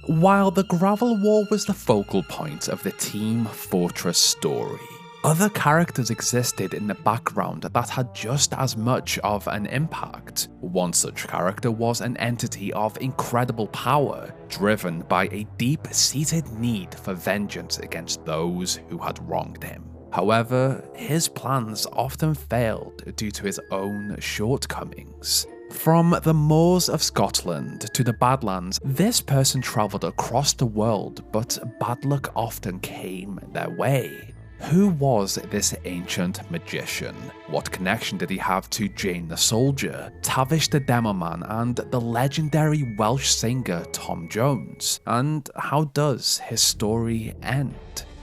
While the Gravel War was the focal point of the Team Fortress story, other characters existed in the background that had just as much of an impact. One such character was an entity of incredible power, driven by a deep-seated need for vengeance against those who had wronged him. However, his plans often failed due to his own shortcomings. From the moors of Scotland to the Badlands, this person travelled across the world, but bad luck often came their way. Who was this ancient magician? What connection did he have to Jane the Soldier, Tavish the Demoman, and the legendary Welsh singer Tom Jones? And how does his story end?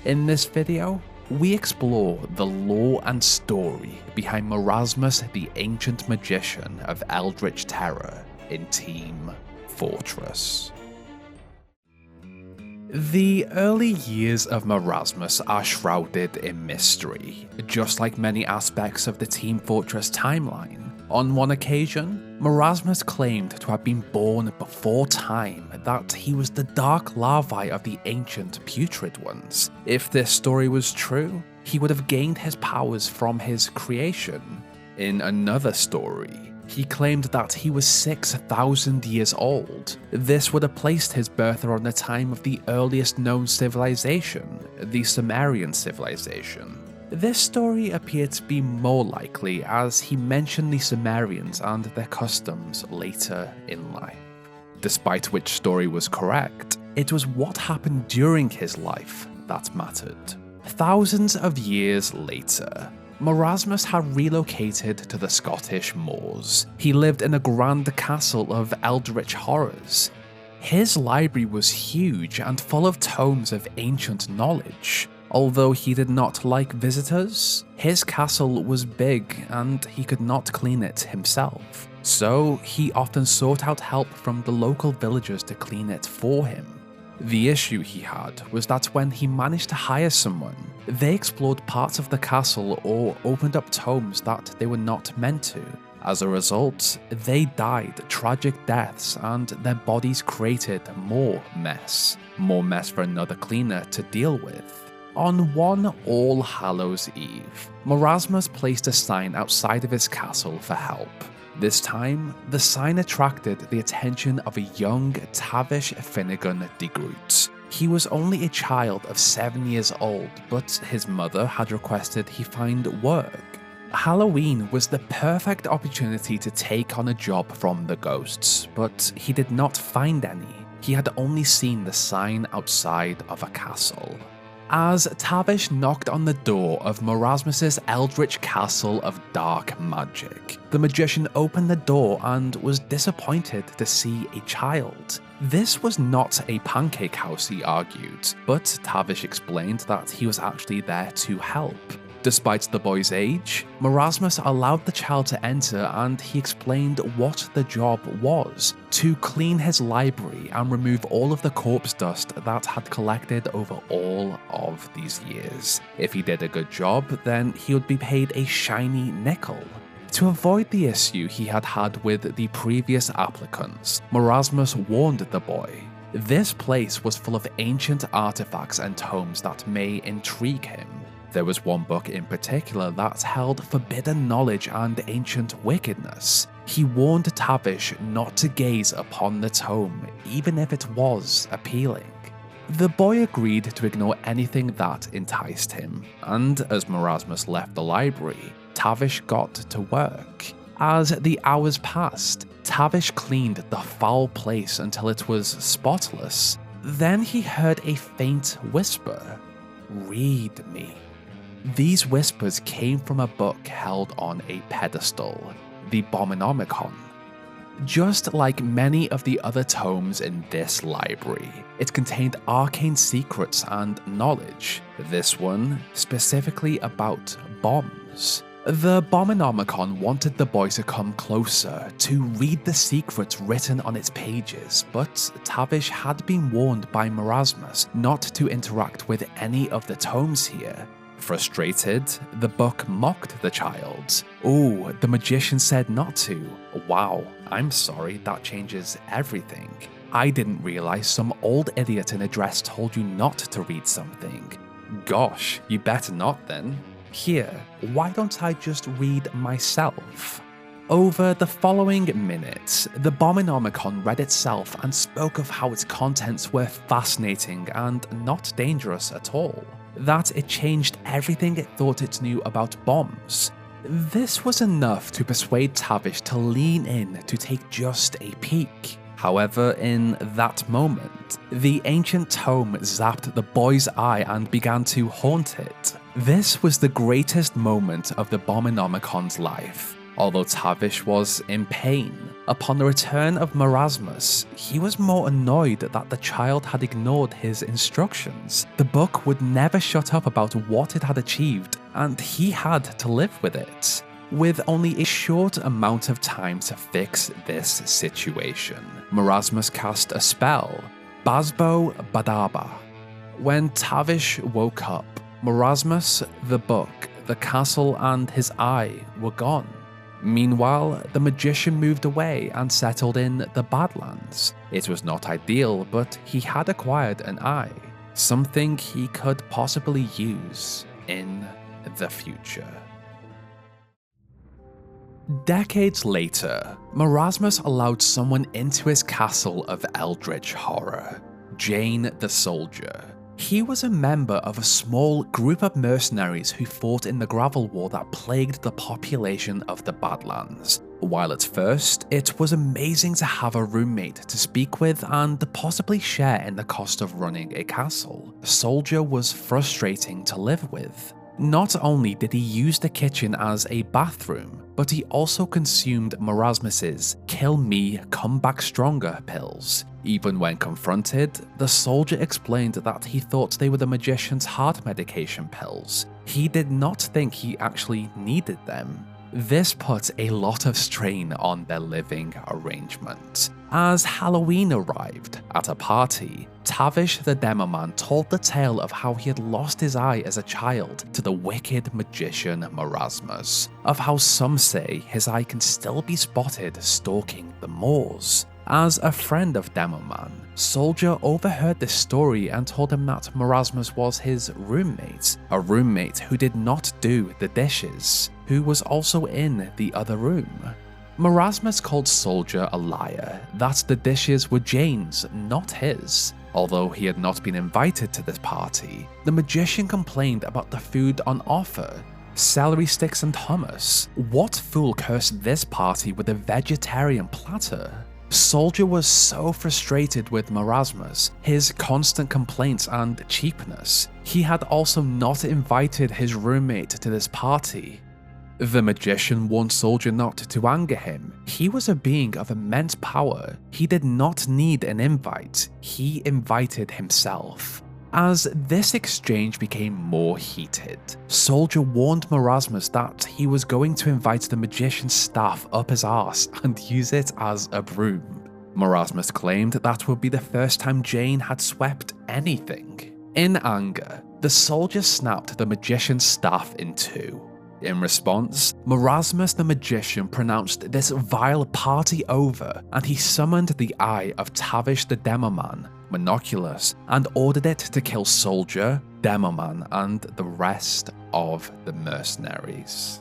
In this video, we explore the lore and story behind Merasmus the Ancient Magician of eldritch terror in Team Fortress. The early years of Merasmus are shrouded in mystery, just like many aspects of the Team Fortress timeline. On one occasion, Merasmus claimed to have been born before time, that he was the dark larvae of the ancient putrid ones. If this story was true, he would have gained his powers from his creation. In another story, he claimed that he was 6,000 years old. This would have placed his birth around the time of the earliest known civilization, the Sumerian civilization. This story appeared to be more likely as he mentioned the Sumerians and their customs later in life. Despite which story was correct, it was what happened during his life that mattered. Thousands of years later, Merasmus had relocated to the Scottish moors. He lived in a grand castle of eldritch horrors. His library was huge and full of tomes of ancient knowledge. Although he did not like visitors, his castle was big and he could not clean it himself. So he often sought out help from the local villagers to clean it for him. The issue he had was that when he managed to hire someone, they explored parts of the castle or opened up tomes that they were not meant to. As a result, they died tragic deaths and their bodies created more mess for another cleaner to deal with. On one All Hallows Eve, Merasmus placed a sign outside of his castle for help. This time, the sign attracted the attention of a young Tavish Finnegan DeGroot. He was only a child of 7 years old, but his mother had requested he find work. Halloween was the perfect opportunity to take on a job from the ghosts, but he did not find any. He had only seen the sign outside of a castle. As Tavish knocked on the door of Merasmus's eldritch castle of dark magic, the magician opened the door and was disappointed to see a child. This was not a pancake house, he argued, but Tavish explained that he was actually there to help. Despite the boy's age, Merasmus allowed the child to enter and he explained what the job was: to clean his library and remove all of the corpse dust that had collected over all of these years. If he did a good job, then he would be paid a shiny nickel. To avoid the issue he had had with the previous applicants, Merasmus warned the boy. This place was full of ancient artifacts and tomes that may intrigue him. There was one book in particular that held forbidden knowledge and ancient wickedness. He warned Tavish not to gaze upon the tome, even if it was appealing. The boy agreed to ignore anything that enticed him, and as Merasmus left the library, Tavish got to work. As the hours passed, Tavish cleaned the foul place until it was spotless. Then he heard a faint whisper, "Read me." These whispers came from a book held on a pedestal, the Bomonomicon. Just like many of the other tomes in this library, it contained arcane secrets and knowledge, this one specifically about bombs. The Bomonomicon wanted the boy to come closer to read the secrets written on its pages, but Tavish had been warned by Merasmus not to interact with any of the tomes here. Frustrated, the book mocked the child. "Oh, the magician said not to. Wow, I'm sorry, that changes everything. I didn't realize some old idiot in a dress told you not to read something. Gosh, you better not then. Here, why don't I just read myself? Over the following minutes, the Bominomicon read itself and spoke of how its contents were fascinating and not dangerous at all. That it changed everything it thought it knew about bombs. This was enough to persuade Tavish to lean in to take just a peek. However, in that moment, the ancient tome zapped the boy's eye and began to haunt it. This was the greatest moment of the Bominomicon's life. Although Tavish was in pain, upon the return of Merasmus, he was more annoyed that the child had ignored his instructions. The book would never shut up about what it had achieved, and he had to live with it. With only a short amount of time to fix this situation, Merasmus cast a spell, Basbo Badaba. When Tavish woke up, Merasmus, the book, the castle, and his eye were gone. Meanwhile, the magician moved away and settled in the Badlands. It was not ideal, but he had acquired an eye, something he could possibly use in the future. Decades later, Merasmus allowed someone into his castle of eldritch horror, Jane the Soldier. He was a member of a small group of mercenaries who fought in the Gravel War that plagued the population of the Badlands. While at first, it was amazing to have a roommate to speak with and possibly share in the cost of running a castle, the Soldier was frustrating to live with. Not only did he use the kitchen as a bathroom, but he also consumed Merasmus's "kill me, come back stronger" pills. Even when confronted, the Soldier explained that he thought they were the magician's heart medication pills. He did not think he actually needed them. This put a lot of strain on their living arrangement. As Halloween arrived, at a party, Tavish the Demoman told the tale of how he had lost his eye as a child to the wicked magician Merasmus, of how some say his eye can still be spotted stalking the moors. As a friend of Demoman, Soldier overheard this story and told him that Merasmus was his roommate, a roommate who did not do the dishes, who was also in the other room. Merasmus called Soldier a liar, that the dishes were Jane's, not his. Although he had not been invited to this party, the magician complained about the food on offer. Celery sticks and hummus. What fool cursed this party with a vegetarian platter? Soldier was so frustrated with Merasmus, his constant complaints and cheapness. He had also not invited his roommate to this party. The magician warned Soldier not to anger him. He was a being of immense power. He did not need an invite. He invited himself. As this exchange became more heated, Soldier warned Merasmus that he was going to invite the magician's staff up his arse and use it as a broom. Merasmus claimed that would be the first time Jane had swept anything. In anger, the Soldier snapped the magician's staff in two. In response, Merasmus the Magician pronounced this vile party over, and he summoned the eye of Tavish the Demoman, Monoculus, and ordered it to kill Soldier, Demoman, and the rest of the mercenaries.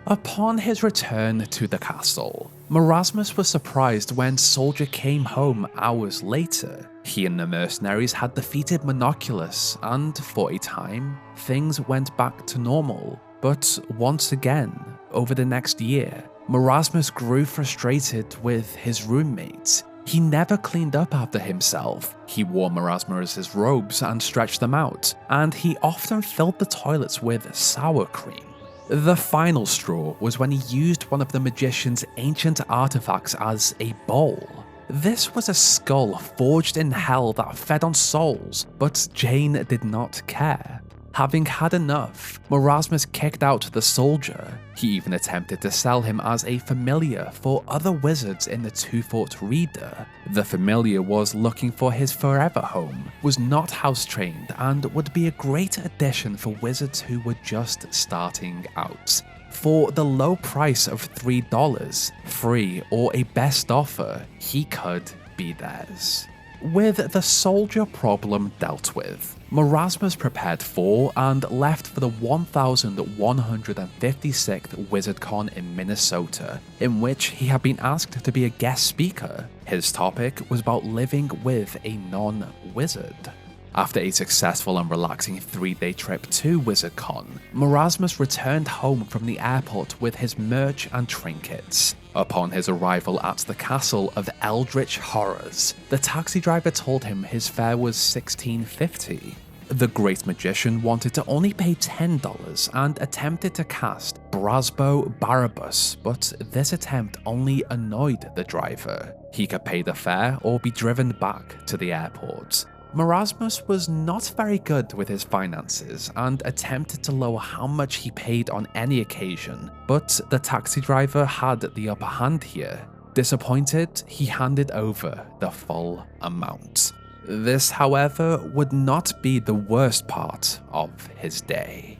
Upon his return to the castle, Merasmus was surprised when Soldier came home hours later. He and the mercenaries had defeated Monoculus, and for a time, things went back to normal. But once again, over the next year, Merasmus grew frustrated with his roommates. He never cleaned up after himself. He wore Merasmus's robes and stretched them out, and he often filled the toilets with sour cream. The final straw was when he used one of the magician's ancient artifacts as a bowl. This was a skull forged in hell that fed on souls, but Jane did not care. Having had enough, Merasmus kicked out the Soldier. He even attempted to sell him as a familiar for other wizards in the Two-Fort Reader. The familiar was looking for his forever home, was not house-trained, and would be a great addition for wizards who were just starting out. For the low price of $3, free or a best offer, he could be theirs. With the soldier problem dealt with, Merasmus prepared for and left for the 1156th WizardCon in Minnesota, in which he had been asked to be a guest speaker. His topic was about living with a non-wizard. After a successful and relaxing 3-day trip to WizardCon, Merasmus returned home from the airport with his merch and trinkets. Upon his arrival at the castle of Eldritch Horrors, the taxi driver told him his fare was $16.50. The great magician wanted to only pay $10 and attempted to cast Brasbo Barabbas, but this attempt only annoyed the driver. He could pay the fare or be driven back to the airport. Merasmus was not very good with his finances and attempted to lower how much he paid on any occasion, but the taxi driver had the upper hand here. Disappointed, he handed over the full amount. This, however, would not be the worst part of his day.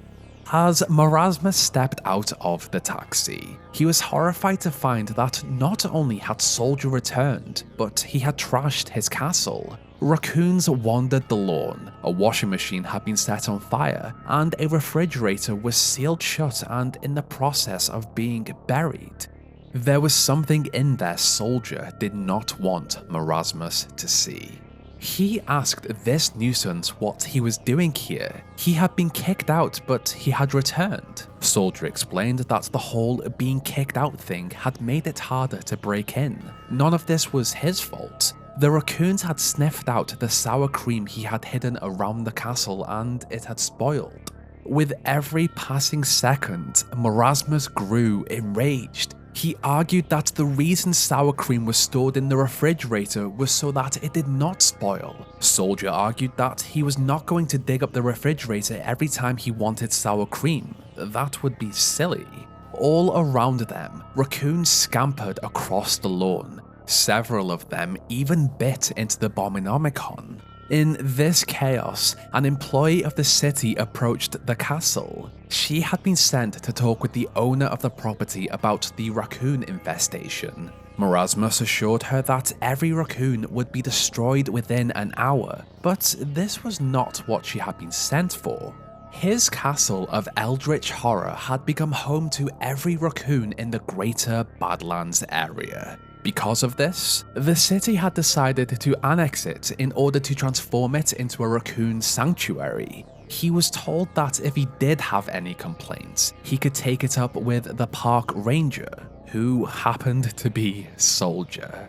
As Merasmus stepped out of the taxi, he was horrified to find that not only had Soldier returned, but he had trashed his castle. Raccoons wandered the lawn, a washing machine had been set on fire, and a refrigerator was sealed shut and in the process of being buried. There was something in there Soldier did not want Merasmus to see. He asked this nuisance what he was doing here. He had been kicked out, but he had returned. Soldier explained that the whole being kicked out thing had made it harder to break in. None of this was his fault. The raccoons had sniffed out the sour cream he had hidden around the castle and it had spoiled. With every passing second, Merasmus grew enraged. He argued that the reason sour cream was stored in the refrigerator was so that it did not spoil. Soldier argued that he was not going to dig up the refrigerator every time he wanted sour cream. That would be silly. All around them, raccoons scampered across the lawn. Several of them even bit into the Abominomicon. In this chaos, an employee of the city approached the castle. She had been sent to talk with the owner of the property about the raccoon infestation. Merasmus assured her that every raccoon would be destroyed within an hour, but this was not what she had been sent for. His castle of Eldritch Horror had become home to every raccoon in the greater Badlands area. Because of this, the city had decided to annex it in order to transform it into a raccoon sanctuary. He was told that if he did have any complaints, he could take it up with the park ranger, who happened to be Soldier.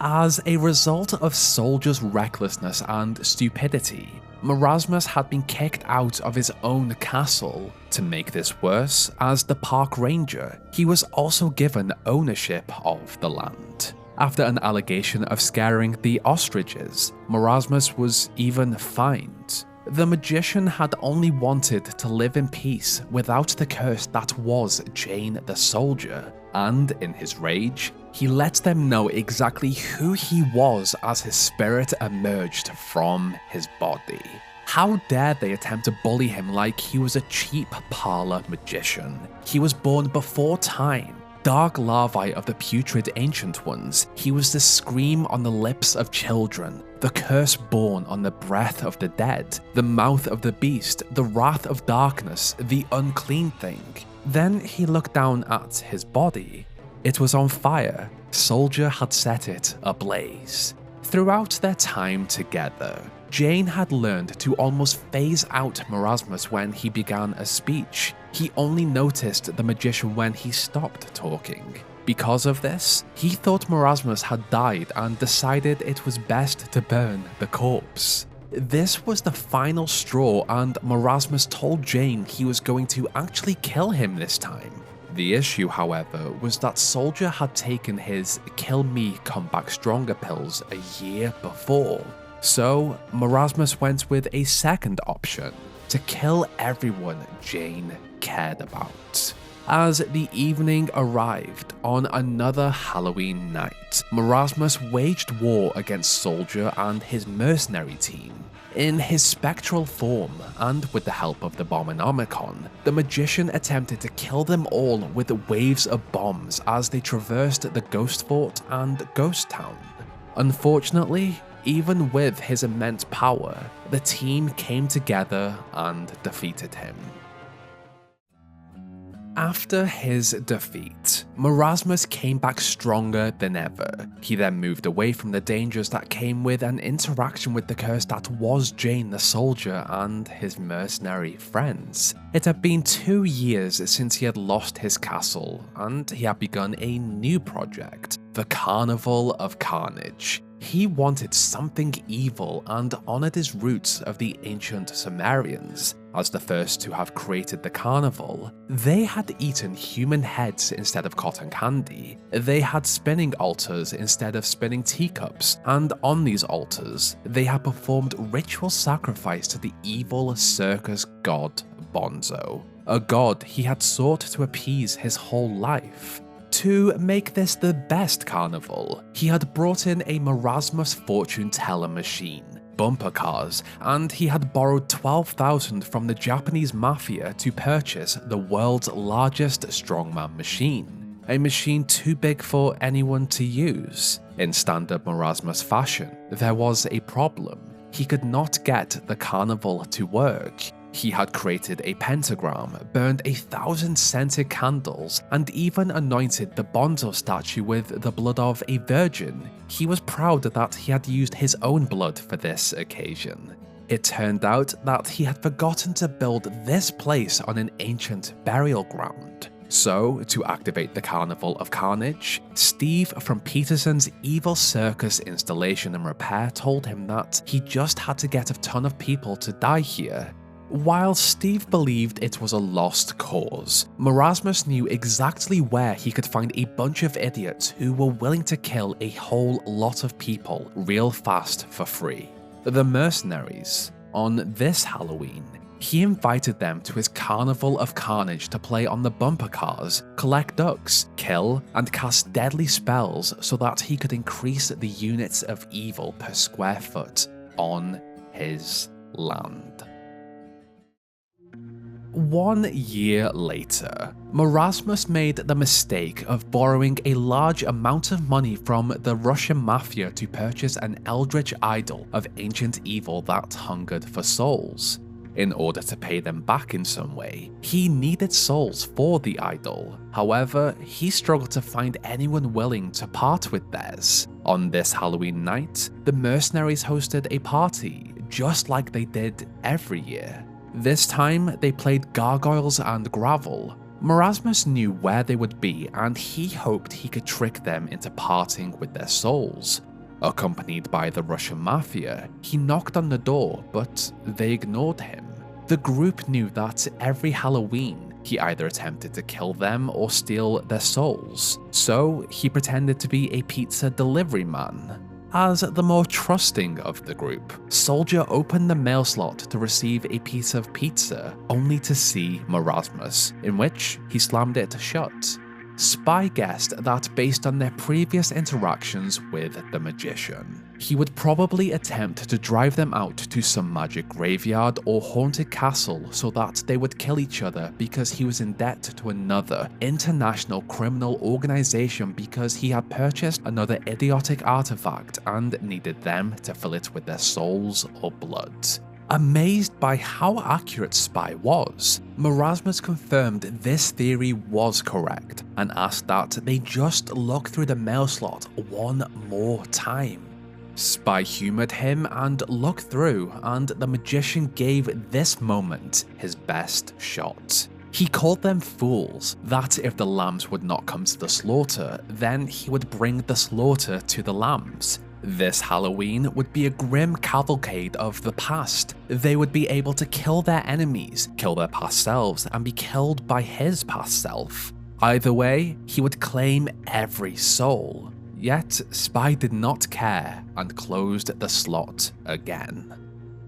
As a result of Soldier's recklessness and stupidity, Merasmus had been kicked out of his own castle. To make this worse, as the park ranger, he was also given ownership of the land. After an allegation of scaring the ostriches, Merasmus was even fined. The magician had only wanted to live in peace without the curse that was Jane the Soldier, and in his rage, he let them know exactly who he was as his spirit emerged from his body. How dare they attempt to bully him like he was a cheap parlor magician? He was born before time. Dark larvae of the putrid ancient ones, he was the scream on the lips of children, the curse born on the breath of the dead, the mouth of the beast, the wrath of darkness, the unclean thing. Then he looked down at his body. It was on fire. Soldier had set it ablaze. Throughout their time together, Jane had learned to almost phase out Merasmus when he began a speech. He only noticed the magician when he stopped talking. Because of this, he thought Merasmus had died and decided it was best to burn the corpse. This was the final straw, and Merasmus told Jane he was going to actually kill him this time. The issue, however, was that Soldier had taken his Kill Me Come Back Stronger pills a year before. So, Merasmus went with a second option, to kill everyone Jane cared about. As the evening arrived on another Halloween night, Merasmus waged war against Soldier and his mercenary team. In his spectral form, and with the help of the Bombonomicon, the magician attempted to kill them all with waves of bombs as they traversed the Ghost Fort and Ghost Town. Unfortunately, even with his immense power, the team came together and defeated him. After his defeat, Merasmus came back stronger than ever. He then moved away from the dangers that came with an interaction with the curse that was Jane the Soldier and his mercenary friends. It had been 2 years since he had lost his castle, and he had begun a new project, the Carnival of Carnage. He wanted something evil and honoured his roots of the ancient Sumerians. As the first to have created the carnival, they had eaten human heads instead of cotton candy. They had spinning altars instead of spinning teacups, and on these altars, they had performed ritual sacrifice to the evil circus god Bonzo, a god he had sought to appease his whole life. To make this the best carnival, he had brought in a Merasmus fortune teller machine, bumper cars, and he had borrowed 12,000 from the Japanese mafia to purchase the world's largest strongman machine, a machine too big for anyone to use. In standard Merasmus fashion, there was a problem. He could not get the carnival to work. He had created a pentagram, burned 1,000 scented candles, and even anointed the Bonzo statue with the blood of a virgin. He was proud that he had used his own blood for this occasion. It turned out that he had forgotten to build this place on an ancient burial ground. So, to activate the Carnival of Carnage, Steve from Peterson's Evil Circus Installation and Repair told him that he just had to get a ton of people to die here. While Steve believed it was a lost cause, Merasmus knew exactly where he could find a bunch of idiots who were willing to kill a whole lot of people real fast for free. The mercenaries. On this Halloween, he invited them to his Carnival of Carnage to play on the bumper cars, collect ducks, kill, and cast deadly spells so that he could increase the units of evil per square foot on his land. 1 year later, Merasmus made the mistake of borrowing a large amount of money from the Russian mafia to purchase an eldritch idol of ancient evil that hungered for souls. In order to pay them back in some way, he needed souls for the idol. However, he struggled to find anyone willing to part with theirs. On this Halloween night, the mercenaries hosted a party, just like they did every year. This time, they played Gargoyles and Gravel. Merasmus knew where they would be, and he hoped he could trick them into parting with their souls. Accompanied by the Russian mafia, he knocked on the door, but they ignored him. The group knew that every Halloween, he either attempted to kill them or steal their souls, so he pretended to be a pizza delivery man. As the more trusting of the group, Soldier opened the mail slot to receive a piece of pizza, only to see Merasmus, in which he slammed it shut. Spy guessed that based on their previous interactions with the magician, he would probably attempt to drive them out to some magic graveyard or haunted castle so that they would kill each other because he was in debt to another international criminal organization because he had purchased another idiotic artifact and needed them to fill it with their souls or blood. Amazed by how accurate Spy was, Merasmus confirmed this theory was correct and asked that they just look through the mail slot one more time. Spy humoured him and looked through, and the magician gave this moment his best shot. He called them fools, that if the lambs would not come to the slaughter, then he would bring the slaughter to the lambs. This Halloween would be a grim cavalcade of the past. They would be able to kill their enemies, kill their past selves, and be killed by his past self. Either way, he would claim every soul. Yet, Spy did not care and closed the slot again.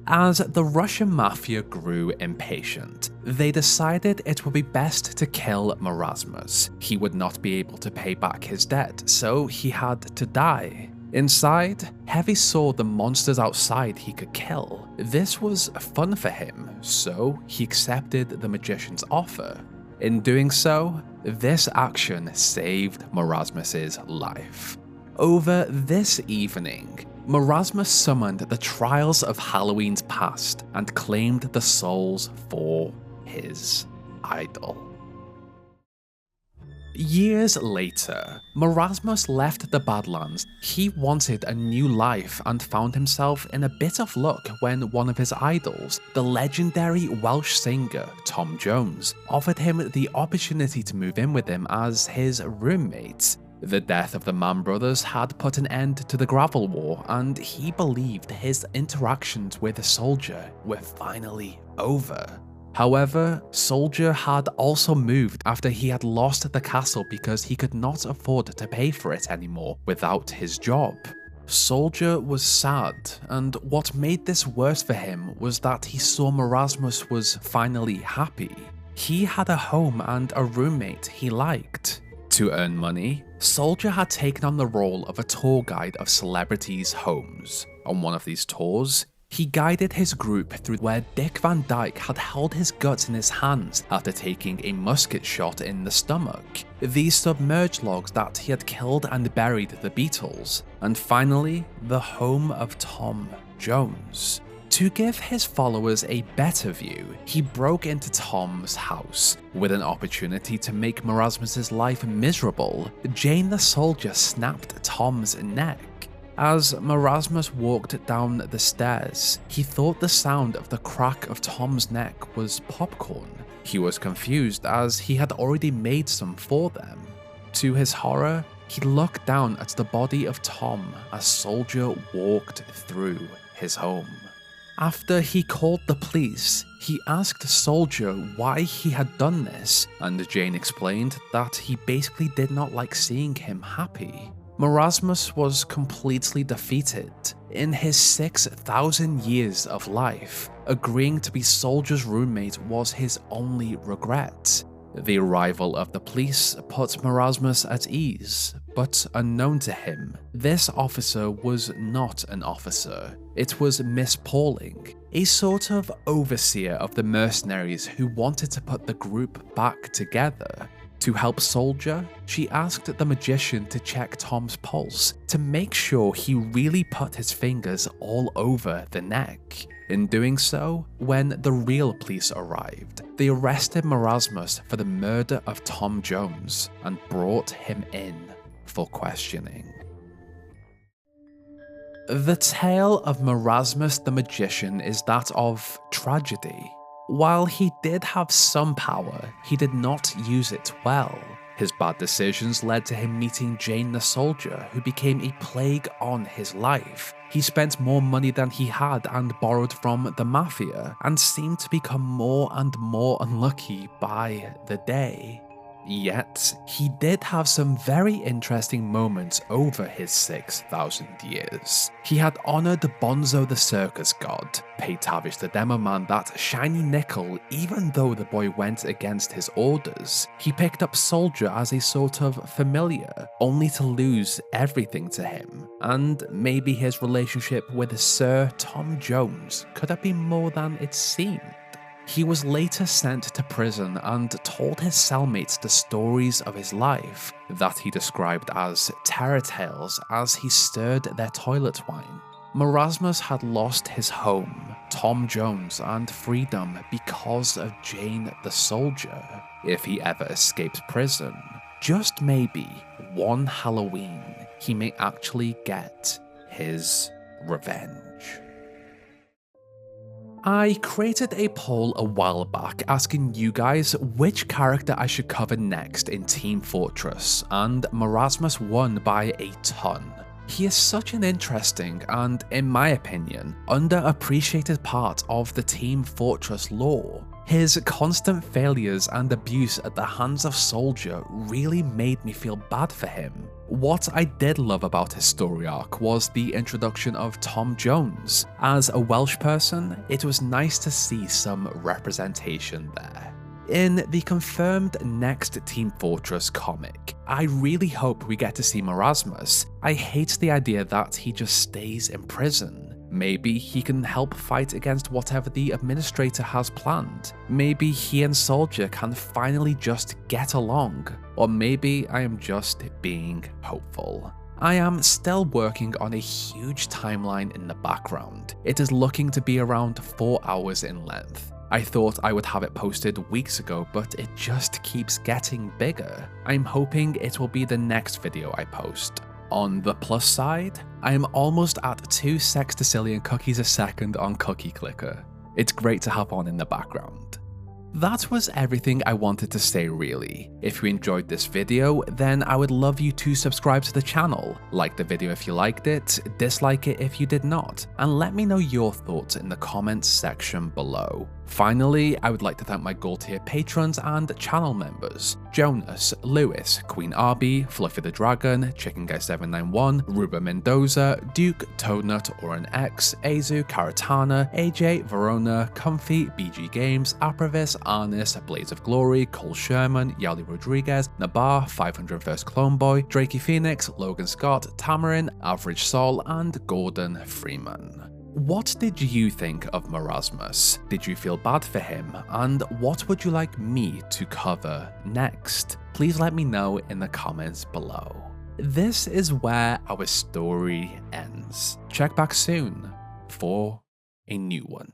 As the Russian mafia grew impatient, they decided it would be best to kill Merasmus. He would not be able to pay back his debt, so he had to die. Inside, Heavy saw the monsters outside he could kill. This was fun for him, so he accepted the magician's offer. In doing so, this action saved Merasmus's life. Over this evening, Merasmus summoned the trials of Halloween's past and claimed the souls for his idol. Years later, Merasmus left the Badlands. He wanted a new life and found himself in a bit of luck when one of his idols, the legendary Welsh singer Tom Jones, offered him the opportunity to move in with him as his roommate. The death of the Mann brothers had put an end to the Gravel War, and he believed his interactions with the Soldier were finally over. However, Soldier had also moved after he had lost the castle because he could not afford to pay for it anymore without his job. Soldier was sad, and what made this worse for him was that he saw Merasmus was finally happy. He had a home and a roommate he liked. To earn money, Soldier had taken on the role of a tour guide of celebrities' homes. On one of these tours, he guided his group through where Dick Van Dyke had held his guts in his hands after taking a musket shot in the stomach, these submerged logs that he had killed and buried the Beatles, and finally, the home of Tom Jones. To give his followers a better view, he broke into Tom's house. With an opportunity to make Merasmus's life miserable, Jane the Soldier snapped Tom's neck. As Merasmus walked down the stairs, he thought the sound of the crack of Tom's neck was popcorn. He was confused as he had already made some for them. To his horror, he looked down at the body of Tom as Soldier walked through his home. After he called the police, he asked Soldier why he had done this, and Jane explained that he basically did not like seeing him happy. Merasmus was completely defeated. In his 6,000 years of life, agreeing to be Soldier's roommate was his only regret. The arrival of the police put Merasmus at ease, but unknown to him, this officer was not an officer. It was Miss Pauling, a sort of overseer of the mercenaries who wanted to put the group back together. To help Soldier, she asked the magician to check Tom's pulse to make sure he really put his fingers all over the neck. In doing so, when the real police arrived, they arrested Merasmus for the murder of Tom Jones and brought him in for questioning. The tale of Merasmus the Magician is that of tragedy. While he did have some power, he did not use it well. His bad decisions led to him meeting Jane the Soldier, who became a plague on his life. He spent more money than he had and borrowed from the mafia, and seemed to become more and more unlucky by the day. Yet, he did have some very interesting moments over his 6,000 years. He had honoured Bonzo the circus god, paid Tavish the Demoman that shiny nickel even though the boy went against his orders. He picked up Soldier as a sort of familiar, only to lose everything to him. And maybe his relationship with Sir Tom Jones could have been more than it seemed. He was later sent to prison and told his cellmates the stories of his life that he described as terror tales as he stirred their toilet wine. Merasmus had lost his home, Tom Jones, and freedom because of Jane the Soldier. If he ever escapes prison, just maybe one Halloween, he may actually get his revenge. I created a poll a while back asking you guys which character I should cover next in Team Fortress, and Merasmus won by a ton. He is such an interesting and, in my opinion, underappreciated part of the Team Fortress lore. His constant failures and abuse at the hands of Soldier really made me feel bad for him. What I did love about his story arc was the introduction of Tom Jones. As a Welsh person, it was nice to see some representation there. In the confirmed next Team Fortress comic, I really hope we get to see Merasmus. I hate the idea that he just stays in prison. Maybe he can help fight against whatever the administrator has planned. Maybe he and Soldier can finally just get along. Or maybe I am just being hopeful. I am still working on a huge timeline in the background. It is looking to be around 4 hours in length. I thought I would have it posted weeks ago, but it just keeps getting bigger. I'm hoping it will be the next video I post. On the plus side, I am almost at 2 sextillion cookies a second on Cookie Clicker. It's great to have on in the background. That was everything I wanted to say really. If you enjoyed this video, then I would love you to subscribe to the channel, like the video if you liked it, dislike it if you did not, and let me know your thoughts in the comments section below. Finally, I would like to thank my gold tier patrons and channel members: Jonas, Lewis, Queen Arby, Fluffy the Dragon, Chicken Guy 791, Ruben Mendoza, Duke, Toadnut, Oren X, Azu, Karatana, AJ, Verona, Comfy, BG Games, Apravis, Arnis, Blades of Glory, Cole Sherman, Yali Rodriguez, Nabar, 501st Clone Boy, Drakey Phoenix, Logan Scott, Tamarin, Average Soul, and Gordon Freeman. What did you think of Merasmus? Did you feel bad for him? And what would you like me to cover next? Please let me know in the comments below. This is where our story ends. Check back soon for a new one.